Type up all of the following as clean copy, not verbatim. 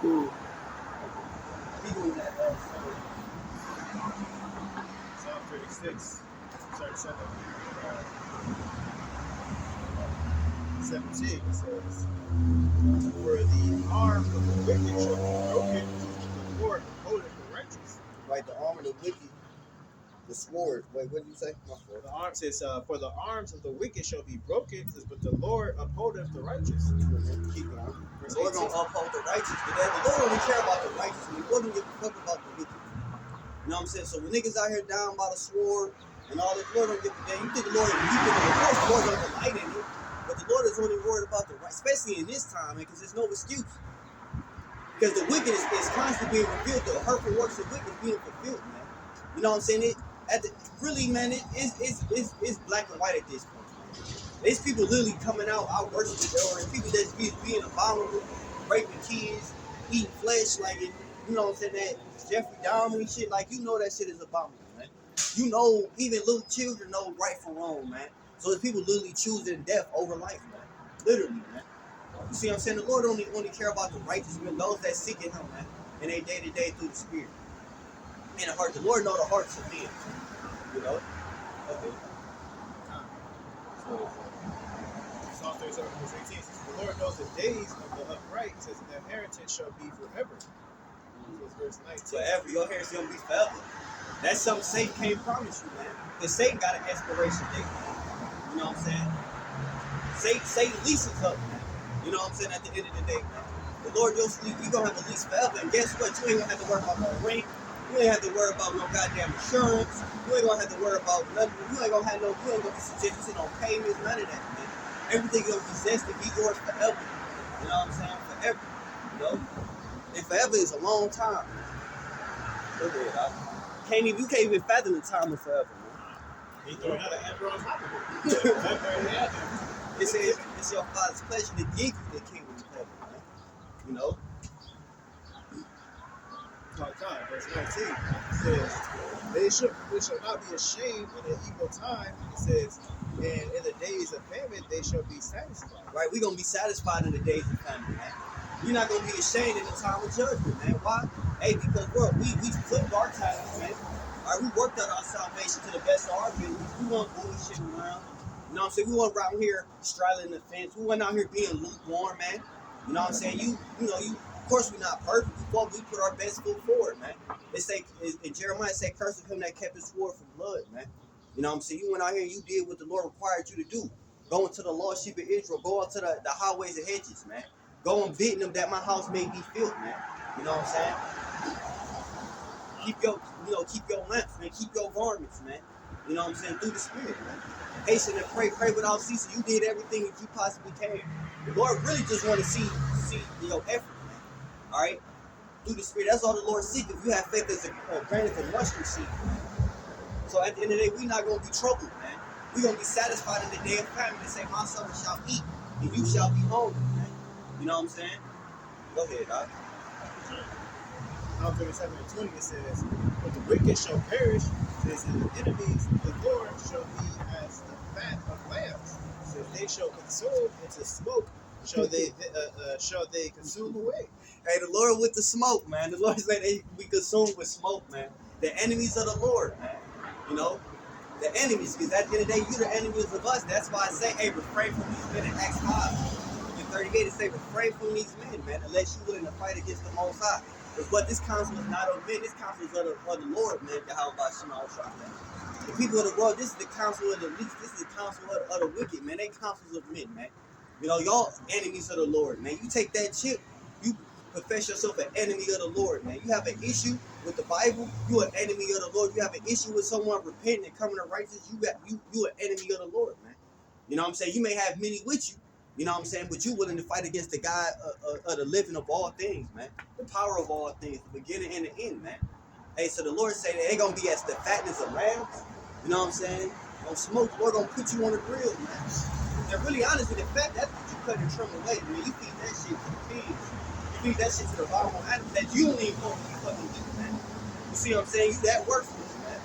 doing that. Psalm 36, 17, it says, "For the arm of the wicked shall be broken, but the Lord upholdeth the righteous." Right, the arm of the wicked, the sword. Wait, what did you say? The arm says, "For the arms of the wicked shall be broken, but the Lord upholdeth the righteous." Keep going. Verse The Lord 18. gonna uphold the righteous, but the Lord only care about the righteous. He wouldn't give a fuck about the wicked. You know what I'm saying? So when niggas out here down by the sword and all that, the Lord don't give a damn. You think the Lord, of course the Lord don't delight in it, but the Lord is only worried about the right, especially in this time, man, because there's no excuse. Because the wicked is constantly being revealed. The hurtful works of wicked being fulfilled, man. You know what I'm saying? Really, man, it's black and white at this point. There's people literally coming out worshiping the Lord, and people that's being abominable, raping kids, eating flesh, like it, you know what I'm saying? That Jeffrey Dahmer and shit, like, you know that shit is abominable, man. You know, even little children know right from wrong, man. So there's people literally choosing death over life, man. Literally, man. You see what I'm saying? The Lord only care about the righteous men, those that seek in Him, man, in their day to day through the Spirit. And the heart, the Lord know the hearts of men, you know. Okay. So, Psalm 37, verse 18 says, "The Lord knows the days of the upright, says, and their inheritance shall be forever." Says verse 19. Forever, your hair's gonna be forever. That's something Satan can't promise you, man. Because Satan got an expiration date, man. You know what I'm saying? Satan leases up, man. You know what I'm saying? At the end of the day, man. The Lord, you're gonna have a lease forever. And guess what? You ain't gonna have to worry about no rent. You ain't have to worry about no goddamn insurance. You ain't gonna have to worry about nothing. You ain't gonna be subjected to no payments, none of that, man. Everything gonna be zest to be yours forever. You know what I'm saying? Forever. You know? And forever is a long time. Go ahead, you can't even fathom the time of forever, man. He threw another emperor on top of it. It says it's your Father's pleasure to give you the kingdom of heaven, man. You know? Verse 19 says, they shall not be ashamed in an evil time. It says, and in the days of famine they shall be satisfied. Right, we're gonna be satisfied in the days of famine, man. We're not gonna be ashamed in the time of judgment, man. Why? Hey, because we flipped our titles, man. All right, we worked out our salvation to the best of our ability. We weren't bullshitting around. You know what I'm saying? We weren't around here straddling the fence. We weren't out here being lukewarm, man. You know what I'm saying? Of course, we're not perfect. We put our best foot forward, man. They say, in Jeremiah say, "Curse him that kept his sword from blood," man. You know what I'm saying? You went out here and you did what the Lord required you to do. Go into the lost sheep of Israel. Go out to the highways and hedges, man. Go and bid them that my house may be filled, man. You know what I'm saying? Keep your lamps, man. Keep your garments, man. You know what I'm saying? Through the Spirit, man. Hasten and pray without ceasing. You did everything that you possibly can. The Lord really just want to see your effort, man. All right? Through the Spirit. That's all the Lord seeks. If you have faith as a grain of a mustard seed. So at the end of the day, we're not going to be troubled, man. We're going to be satisfied in the day of famine and say, my son shall eat and you shall be hungry, man. You know what I'm saying? Go ahead, dog. Psalm 37 and 20, it says, but the wicked shall perish, says, and the enemies of the Lord shall be as the fat of lambs. It says, they shall consume into smoke, shall they consume away. Hey, the Lord with the smoke, man. The Lord said they be consumed with smoke, man. The enemies of the Lord, man. You know? The enemies, because at the end of the day, you're the enemies of us. That's why I say, hey, refrain from these men in Acts 5. In 38, it say, refrain from these men, man, unless you're willing to fight against the Most High. But this counsel is not of men. This counsel is of the Lord, man. The people of the world, this is the counsel of the least. This is the counsel of the wicked, man. They counsels of men, man. You know, y'all enemies of the Lord, man. You take that chip, you profess yourself an enemy of the Lord, man. You have an issue with the Bible, you an enemy of the Lord. You have an issue with someone repenting and coming to righteousness, you an enemy of the Lord, man. You know what I'm saying? You may have many with you, you know what I'm saying, but you willing to fight against the God of the living of all things, man. The power of all things, the beginning and the end, man. Hey, so the Lord say that they gonna be as the fatness of lambs. You know what I'm saying? Gonna smoke, the Lord gonna put you on the grill, man. They're really honest with the fact that's what you cut and trim away, man. You feed that shit to the pigs. You feed that shit to the bottom animals that you don't even want to be fucking eating, man. You see what I'm saying? You that worthless, man.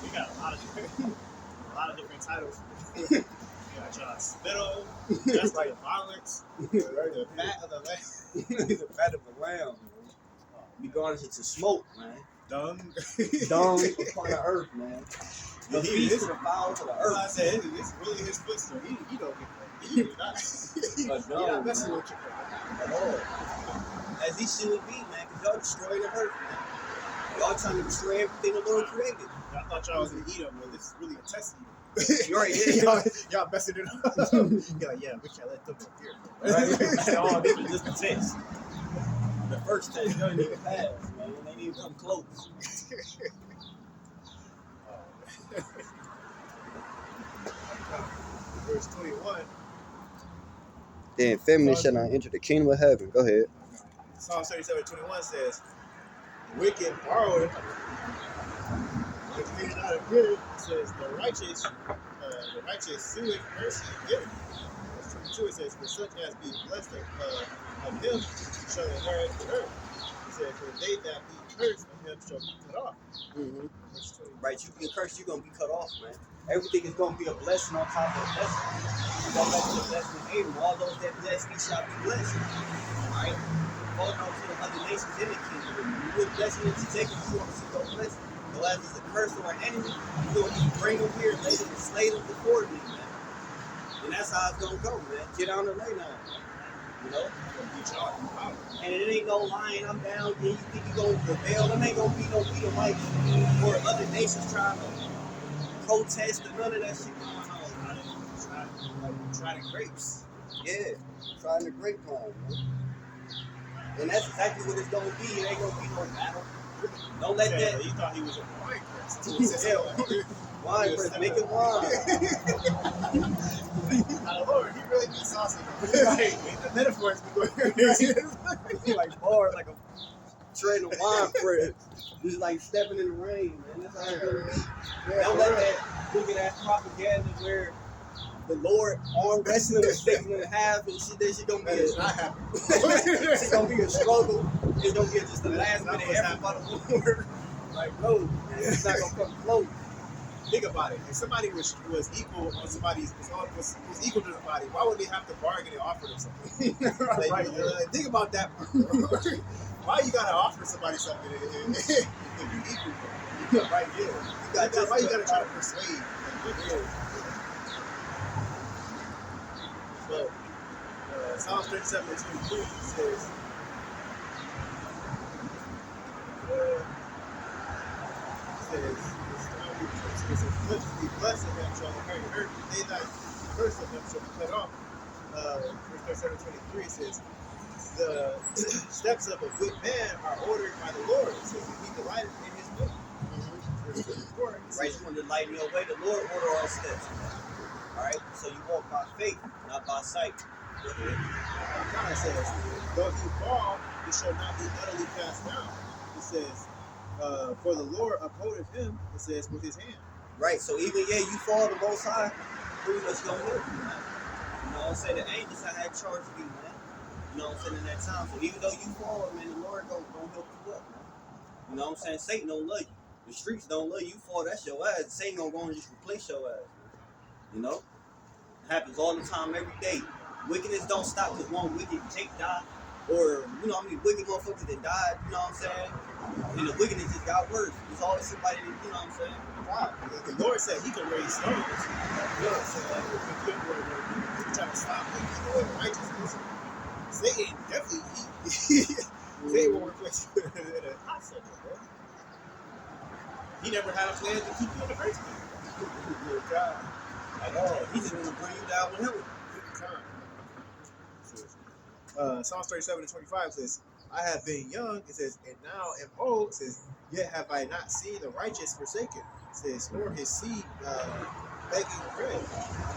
We got a lot of different titles. You got spittle, just like violence, the fat of the land. He's the fat of a lamb. Be garnished into smoke, man. Dung. Dung upon the earth, man. The feast of the fowls of the I earth. said, it's really his footstool. He don't get that. He not messing with you at all. As he should be, man, because y'all destroying the earth, man. Y'all trying to destroy everything the Lord created. I thought y'all was gonna eat them, but this is really a test of you. You're right, yeah. y'all messing it up. You're like, yeah, we can't let them up here. Right? Oh, this was just a test. The first test, you don't even pass, man. They didn't even come close. Verse 21. The effeminate shall not enter the kingdom of heaven. Go ahead. Psalm 37:21 says, the wicked borroweth, but he not a good. It says, the righteous sueth mercy and giveth. Verse 22 it says, for such as be blessed of him shall inherit the earth. It says, for they that be cursed of him shall be cut off. Mm-hmm. Verse 20. Right, you be cursed, you're going to be cut off, man. Everything is going to be a blessing on top of a blessing. You're going back to the blessing of Abram. All those that bless me shall be blessed. Right? Holding on to the other nations in the kingdom. When you're blessing them to take them, you want to see those blessings. So as it's a curse or an enemy, you're going to bring them here, lay them, and slay them before me, man. And that's how it's going to go, man. Get on the lay down, man. You know? And it ain't no lying, I'm down, then you think you're going to rebel. There ain't going to be no Edomites or other nations trying to protest or none of that shit going on. Trying grapes. Yeah, trying the grapevine, man. And that's exactly what it's going to be. It ain't going to be no battle. Don't let that. You thought he was a wine press. Yeah, wine press, making wine. Lord, he really be saucy. Right. The metaphors be going crazy. Like bars, like a treading a wine press. Just like stepping in the rain, man. That's how it's going to be. Don't let that, look at that propaganda where the Lord arm wrestling and sticking in half and shit. That shit gonna be It's not happening. It's gonna be a struggle. It's gonna be just the last minute effort by the Lord. Like, no, man, it's not gonna come close. Think about it. If somebody was equal on somebody's was equal to somebody, why would they have to bargain and offer them something? Like, right, think about that part. Why you gotta offer somebody something if you equal? Right, yeah. Why you gotta try to persuade? Well, Psalms 37:22 says, be blessed of him shall inherit the earth, and they that curse of him shall be cut off. Verse 37:23 says, the steps of a good man are ordered by the Lord, so he delighted in his way. Verse 24, right, you want to lighten your way, the Lord order all steps. Alright, so you walk by faith, not by sight. God says, though he fall, he shall not be utterly cast down. It says, for the Lord upholdeth him, it says, with his hand. Right, so even, you fall the Most High, pretty much gonna live, man. You know what I'm saying? The angels I had charge of you, man. You know what I'm saying? In that time. So even though you fall, man, the Lord gonna help you up, man. You know what I'm saying? Satan don't love you. The streets don't love you. You fall, that's your ass. Satan gonna go and just replace your ass, man. You know? It happens all the time, every day. Wickedness don't stop because one wicked Jake died. Or, you know how many wicked motherfuckers that died, you know what I'm saying? And the wickedness just got worse. There's always somebody that, you know what I'm saying? Wow. The Lord said he can raise stones. The Lord said that if you try to stop the righteousness, Satan definitely, Satan will replace you in a hot second, bro. He never had a plan to keep you in the first place. God. At all. He just want to bring you down with him. Psalms 37:25 says, I have been young, it says, and now am old, it says, yet have I not seen the righteous forsaken, it says, nor his seed begging bread.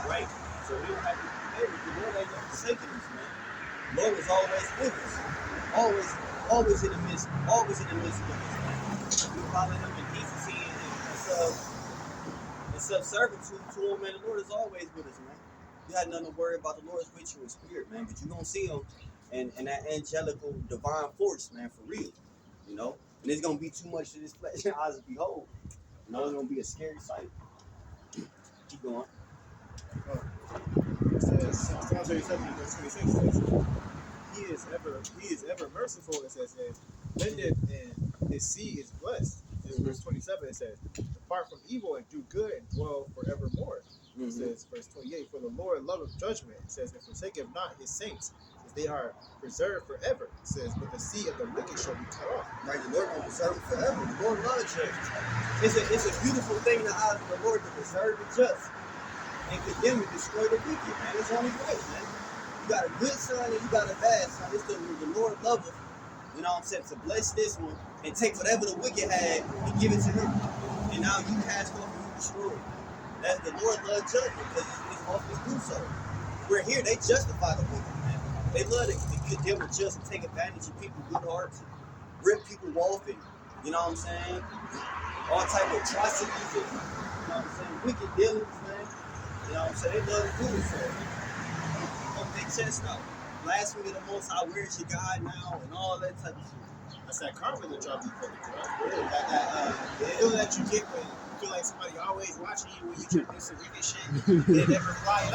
Right. So we don't have to be married. The Lord ain't gonna forsake us, man. The Lord is always with us. Always in the midst of us, man. We follow him in decency and subservitude to him, man. The Lord is always with us, man. You got nothing to worry about. The Lord is with you in spirit, man. But you're going to see him and that angelical divine force, man, for real. You know? And it's going to be too much to this flesh and eyes to behold. You know, it's going to be a scary sight. Keep going. It says, Psalms 37:26 says, he is ever merciful, it says, and lendeth, and his seed is blessed. In verse 27 it says, depart from evil and do good and dwell forevermore. It says, verse 28, for the Lord loveth judgment. It says, and forsaketh not his saints, as they are preserved forever. It says, but the seed of the wicked shall be cut off. Right, the Lord will preserve it forever. The Lord loves justice. It's a beautiful thing in the eyes of the Lord to preserve the just and condemn and destroy the wicked, man. It's only right, man. You got a good son and you got a bad son. It's the Lord loveth, you know what I'm saying, to bless this one and take whatever the wicked had and give it to him. And now you cast off and you destroy it. That the Lord loves judgment because it's often do so. We're here, they justify the wicked, man. They love to condemn the just and take advantage of people's good hearts, rip people off, and you know what I'm saying? All type of atrocities and, you know what I'm saying, wicked dealings, man. You know what I'm saying? They love to do it, so poke their chest out. Blasphemy of the Most High, where's your God now, and all that type of shit. That's that karma that y'all be putting, bro. That feeling that you get when you feel like somebody always watching you when you try to do some wicked shit. They never fly.